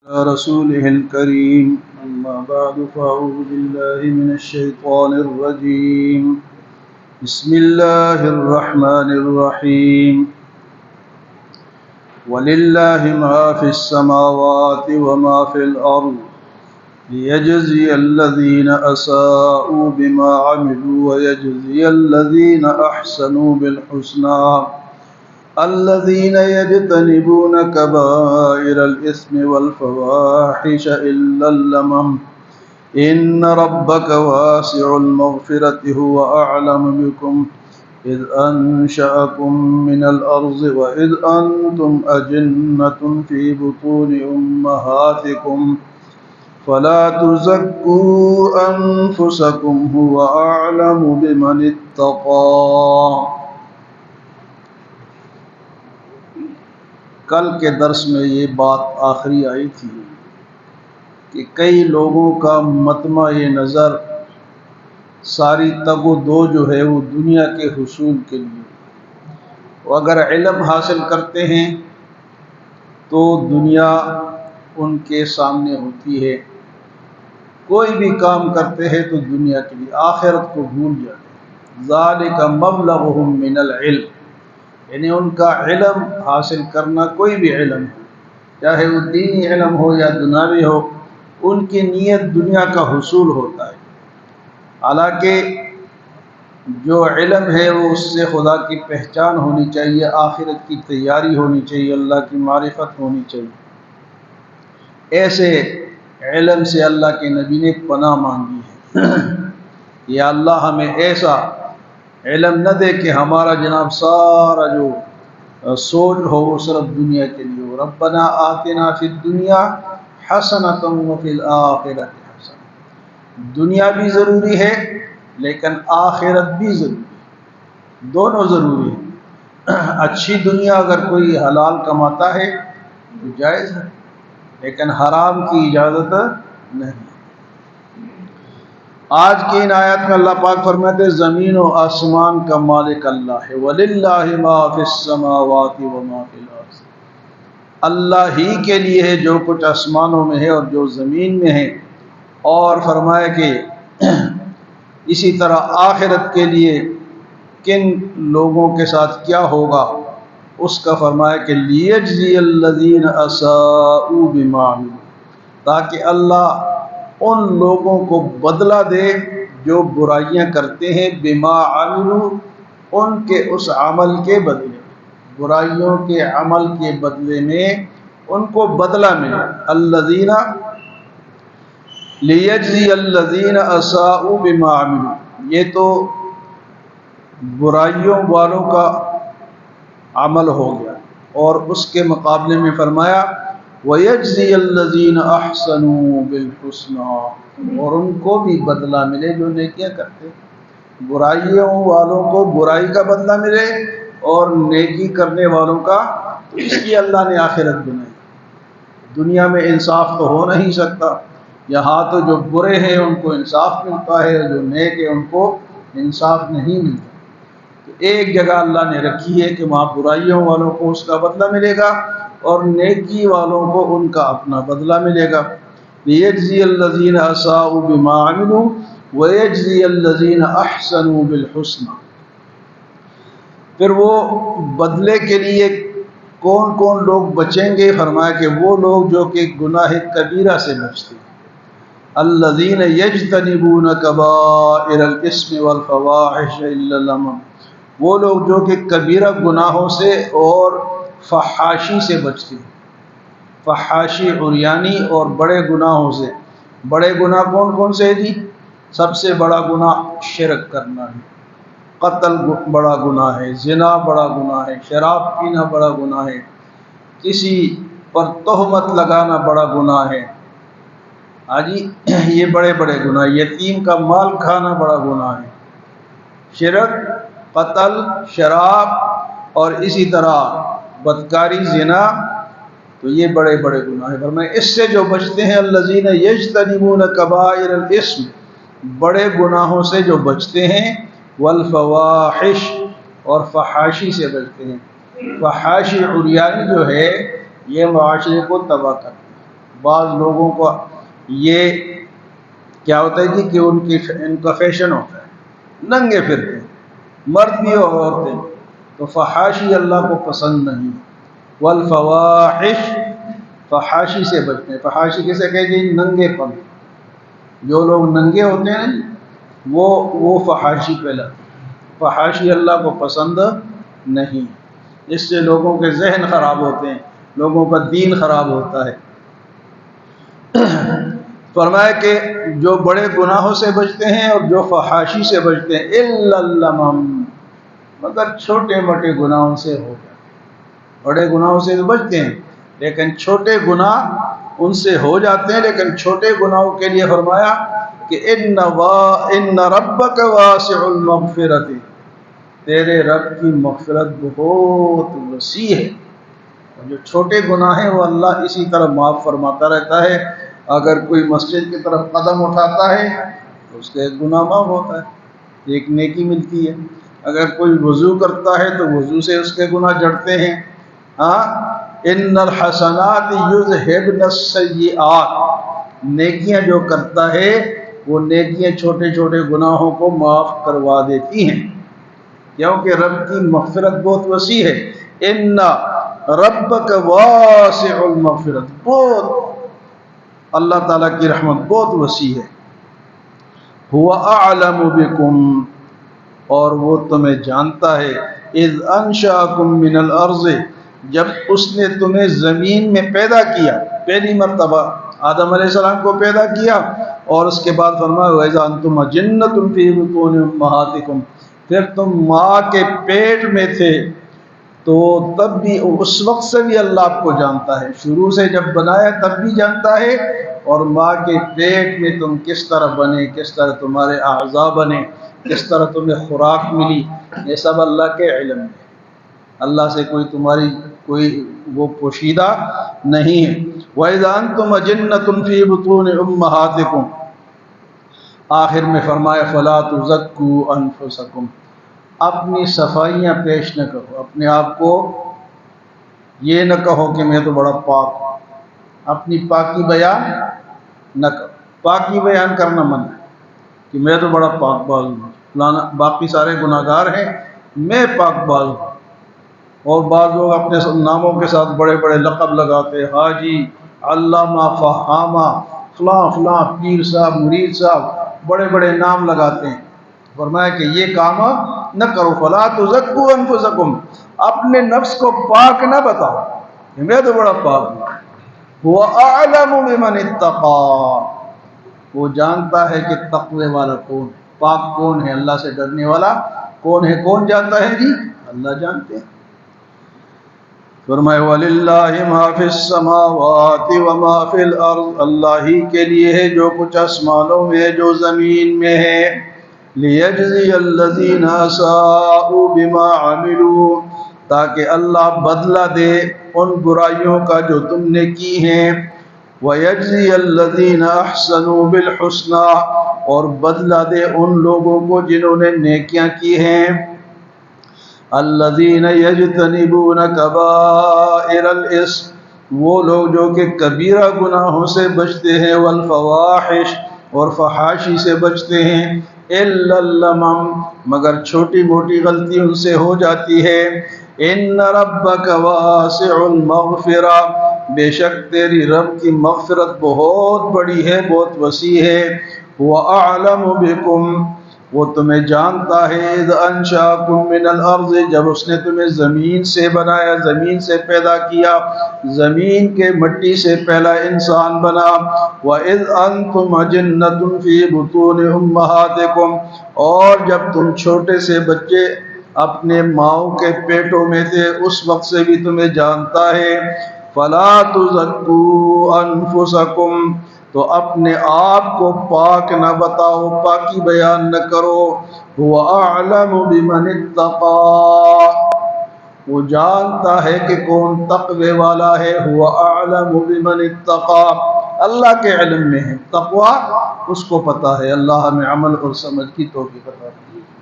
رسوله الكريم أما بعد فأعوذ بالله من الشيطان الرجيم بسم الله الرحمن الرحيم ولله ما في السماوات وما في الأرض ليجزي الذين أساءوا بما عملوا ويجزي الذين أحسنوا بالحسنى الذين يجتنبون كبائر الإثم والفواحش إلا اللمم إن ربك واسع المغفرة هو أعلم بكم إذ أنشأكم من الأرض وإذ أنتم أجنة في بطون أمهاتكم فلا تزكوا أنفسكم هو أعلم بمن اتقى۔ کل کے درس میں یہ بات آخری آئی تھی کہ کئی لوگوں کا مطمع نظر ساری تگ و دو جو ہے وہ دنیا کے حصول کے لیے، وہ اگر علم حاصل کرتے ہیں تو دنیا ان کے سامنے ہوتی ہے، کوئی بھی کام کرتے ہیں تو دنیا کے لیے، آخرت کو بھول جاتے ہیں۔ ذالک مبلغہم من العلم، یعنی ان کا علم حاصل کرنا کوئی بھی علم ہو، چاہے وہ دینی علم ہو یا دنیاوی ہو، ان کی نیت دنیا کا حصول ہوتا ہے۔ حالانکہ جو علم ہے وہ اس سے خدا کی پہچان ہونی چاہیے، آخرت کی تیاری ہونی چاہیے، اللہ کی معرفت ہونی چاہیے۔ ایسے علم سے اللہ کے نبی نے پناہ مانگی ہے، یا اللہ ہمیں ایسا علم نہ دے کہ ہمارا جناب سارا جو سوچ ہو وہ صرف دنیا کے لیے ہو۔ ربنا آتنا فی الدنیا حسنۃ وفی الآخرۃ حسنۃ، دنیا بھی ضروری ہے لیکن آخرت بھی ضروری ہے، دونوں ضروری ہیں۔ اچھی دنیا اگر کوئی حلال کماتا ہے تو جائز ہے، لیکن حرام کی اجازت نہیں۔ آج کی ان آیات میں اللہ پاک فرماتے ہیں زمین و آسمان کا مالک اللہ ہے، وَلِلَّهِ مَا فِي السَّمَاوَاتِ وَمَا فِي الْأَرْضِ، اللہ ہی کے لیے ہے جو کچھ آسمانوں میں ہے اور جو زمین میں ہے۔ اور فرمایا کہ اسی طرح آخرت کے لیے کن لوگوں کے ساتھ کیا ہوگا، اس کا فرمایا کہ لِيَجْزِيَ الَّذِينَ أَسَاءُوا بِمَا عَمِلُوا، تاکہ اللہ ان لوگوں کو بدلہ دے جو برائیاں کرتے ہیں، بما عملوا، ان کے اس عمل کے بدلے، برائیوں کے عمل کے بدلے میں ان کو بدلہ ملے۔ الذین لیجزی الذین اساءوا بما عملوا، یہ تو برائیوں والوں کا عمل ہو گیا، اور اس کے مقابلے میں فرمایا وَيَجْزِيَ الَّذِينَ أَحْسَنُوا بِالْحُسْنَى، اور ان کو بھی بدلہ ملے جو نیکیاں کرتے، برائیوں والوں کو برائی کا بدلہ ملے اور نیکی کرنے والوں کا، تو اس لیے اللہ نے آخرت بنائی۔ دنیا میں انصاف تو ہو نہیں سکتا، یہاں تو جو برے ہیں ان کو انصاف ملتا ہے، جو نیک ہیں ان کو انصاف نہیں ملتا۔ تو ایک جگہ اللہ نے رکھی ہے کہ وہاں برائیوں والوں کو اس کا بدلہ ملے گا اور نیکی والوں کو ان کا اپنا بدلہ ملے گا۔ لِيَجْزِيَ الَّذِينَ أَسَاءُوا بِمَا عَمِلُوا وَيَجْزِيَ الَّذِينَ أَحْسَنُوا بِالْحُسْنَى۔ پھر وہ بدلے کے لیے کون کون لوگ بچیں گے؟ فرمایا کہ وہ لوگ جو کہ گناہ کبیرہ سے بچتے ہیں، الَّذِينَ يَجْتَنِبُونَ كَبَائِرَ الْإِثْمِ وَالْفَوَاحِشَ إِلَّا اللَّمَمَ، وہ لوگ جو کہ کبیرہ گناہوں سے اور فحاشی سے بچتے ہیں، فحاشی عریانی اور بڑے گناہوں سے۔ بڑے گناہ کون کون سے ہیں جی؟ سب سے بڑا گناہ شرک کرنا ہے، قتل بڑا گناہ ہے، زنا بڑا گناہ ہے، شراب پینا بڑا گناہ ہے، کسی پر تہمت لگانا بڑا گناہ ہے، جی یہ بڑے بڑے گناہ، یتیم کا مال کھانا بڑا گناہ ہے، شرک، قتل، شراب اور اسی طرح بدکاری، زنا، تو یہ بڑے بڑے گناہ ہیں۔ فرمایا اس سے جو بچتے ہیں الذین یجتنبون کبائر الاسم، بڑے گناہوں سے جو بچتے ہیں، والفواحش، اور فحاشی سے بچتے ہیں۔ فحاشی عریانی جو ہے یہ معاشرے کو تباہ کرتی ہے، بعض لوگوں کو یہ کیا ہوتا ہے جی کہ ان کا فیشن ہوتا ہے ننگے پھرتے ہیں، مرد بھی اور عورتیں، تو فحاشی اللہ کو پسند نہیں۔ والفواحش، فحاشی سے بچتے ہیں۔ فحاشی کسے کہتے ہیں؟ ننگے پن، جو لوگ ننگے ہوتے ہیں وہ فحاشی کہلاتے ہیں۔ فحاشی اللہ کو پسند نہیں، اس سے لوگوں کے ذہن خراب ہوتے ہیں، لوگوں کا دین خراب ہوتا ہے۔ فرمایا کہ جو بڑے گناہوں سے بچتے ہیں اور جو فحاشی سے بچتے ہیں، الا اللمم، مگر چھوٹے موٹے گناہوں سے ہو گئے۔ بڑے گناہوں سے بچتے ہیں لیکن چھوٹے گناہ ان سے ہو جاتے ہیں، لیکن چھوٹے گناہوں کے لیے فرمایا کہ ان ربک واسع المغفرۃ، تیرے رب کی مغفرت بہت وسیع ہے۔ اور جو چھوٹے گناہ ہیں وہ اللہ اسی طرح معاف فرماتا رہتا ہے۔ اگر کوئی مسجد کی طرف قدم اٹھاتا ہے تو اس کا ایک گناہ معاف ہوتا ہے، ایک نیکی ملتی ہے۔ اگر کوئی وضو کرتا ہے تو وضو سے اس کے گناہ جڑتے ہیں۔ ان الحسنات یذہبن السیئات، نیکیاں جو کرتا ہے وہ نیکیاں چھوٹے چھوٹے گناہوں کو معاف کروا دیتی ہیں، کیونکہ رب کی مغفرت بہت وسیع ہے۔ ان ربک واسع المغفرت، بہت اللہ تعالیٰ کی رحمت بہت وسیع ہے۔ هو اعلم بکم، اور وہ تمہیں جانتا ہے، اذ انشأکم من الارض، جب اس نے تمہیں زمین میں پیدا کیا، پہلی مرتبہ آدم علیہ السلام کو پیدا کیا، اور اس کے بعد فرمایا وَإِذَا أَنْتُمْ أَجِنَّةٌ فِي بُطُونِ أُمَّهَاتِكُمْ، پھر تم ماں کے پیٹ میں تھے، تو تب بھی اس وقت سے بھی اللہ آپ کو جانتا ہے، شروع سے جب بنایا تب بھی جانتا ہے، اور ماں کے پیٹ میں تم کس طرح بنے، کس طرح تمہارے اعضاء بنے، کس طرح تمہیں خوراک ملی، یہ سب اللہ کے علم میں، اللہ سے تمہاری کوئی وہ پوشیدہ نہیں ہے۔ وَإِذَا أَنْتُمْ أَجِنَّةٌ فِي بُطُونِ أُمَّهَاتِكُمْ، آخر میں فرمایا فَلَا تُزَكُّوا أَنفُسَكُمْ، اپنی صفائیاں پیش نہ کرو، اپنے آپ کو یہ نہ کہو کہ میں تو بڑا پاک ہوں، اپنی پاکی بیان نہ کرو۔ پاکی بیان کرنا منع ہے کہ میں تو بڑا پاک باز ہوں، فلانا باقی سارے گناہ گار ہیں، میں پاک باز ہوں۔ اور بعض لوگ اپنے ناموں کے ساتھ بڑے بڑے لقب لگاتے، حاجی، علامہ، فہامہ، فلاں فلاں، پیر صاحب، مرید صاحب، بڑے بڑے نام لگاتے ہیں۔ فرمایا کہ یہ کام نہ کرو، فلا تزکوا انفسکم، اپنے نفس کو پاک نہ بتاؤ کہ میں تو بڑا پاک ہوں۔ هو اعلم بمن اتقى، وہ جانتا ہے کہ تقوی والا کون ہے، پاک کون ہے، اللہ سے ڈرنے والا کون ہے۔ کون جانتا ہے جی؟ اللہ جانتے ہیں۔ فرمائے وَلِلَّهِ مَا فِي السَّمَاوَاتِ وَمَا فِي الْأَرْضِ، اللہ ہی کے لیے ہے جو کچھ آسمانوں میں ہے جو زمین میں ہے۔ لِيَجْزِيَ الَّذِينَ أَسَاءُوا بِمَا عَمِلُوا، تاکہ اللہ بدلہ دے ان برائیوں کا جو تم نے کی ہیں۔ وَيَجْزِيَ الَّذِينَ أَحْسَنُوا بِالْحُسْنَى، اور بدلہ دے ان لوگوں کو جنہوں نے نیکیاں کی ہیں۔ الذین یجتنبون کبائر الاسم، وہ لوگ جو کہ کبیرہ گناہوں سے بچتے ہیں، والفواحش، اور فحاشی سے بچتے ہیں، الا اللمم، مگر چھوٹی موٹی غلطی ان سے ہو جاتی ہے۔ ان ربک واسع المغفرہ، بے شک تیری رب کی مغفرت بہت بڑی ہے، بہت وسیع ہے۔ وہ اعلم بکم، وہ تمہیں جانتا ہے، اذ انشاکم من الارض، جب اس نے تمہیں زمین سے بنایا، زمین سے پیدا کیا، زمین کے مٹی سے پہلا انسان بنا۔ وَإِذْ أَنْتُمْ أَجِنَّةٌ فِي بُطُونِ أُمَّهَاتِكُمْ، اور جب تم چھوٹے سے بچے اپنے ماؤں کے پیٹوں میں تھے، اس وقت سے بھی تمہیں جانتا ہے۔ فَلَا تُزَكُّوا أَنفُسَكُمْ، تو اپنے آپ کو پاک نہ بتاؤ، پاکی بیان نہ کرو۔ هو اعلم بمن اتقى، وہ جانتا ہے کہ کون تقوی والا ہے۔ هو اعلم بمن اتقى، اللہ کے علم میں ہے، تقوی اس کو پتہ ہے۔ اللہ ہمیں عمل اور سمجھ کی توفیق عطا فرمائے۔